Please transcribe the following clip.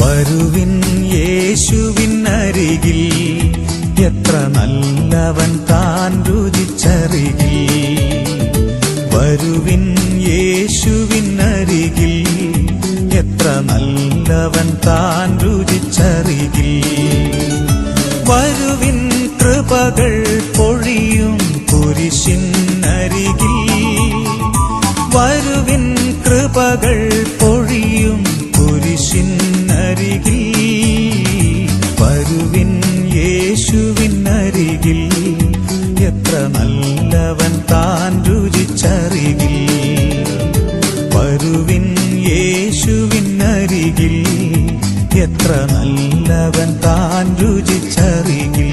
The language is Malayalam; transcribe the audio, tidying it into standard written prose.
വരുവിൻ യേശുവിനരികിൽ, എത്ര നല്ലവൻ താൻ രുചിച്ചറികിൽ. വരുവിൻ യേശുവിനരികിൽ, എത്ര നല്ലവൻ താൻ രുചിച്ചറികിൽ. വരുവിൻ കൃപകൾ പൊഴിയും കുരിശിനരികിൽ, വരുവിൻ കൃപകൾ പൊഴിയും കുരിശിനരികിൽ. വരുവിൻ യേശുവിനരികിൽ, എത്ര നല്ലവൻ താൻ രുചിച്ചറികിൽ. വരുവിൻ യേശുവിനരികിൽ, എത്ര നല്ലവൻ താൻ രുചിച്ചറികിൽ.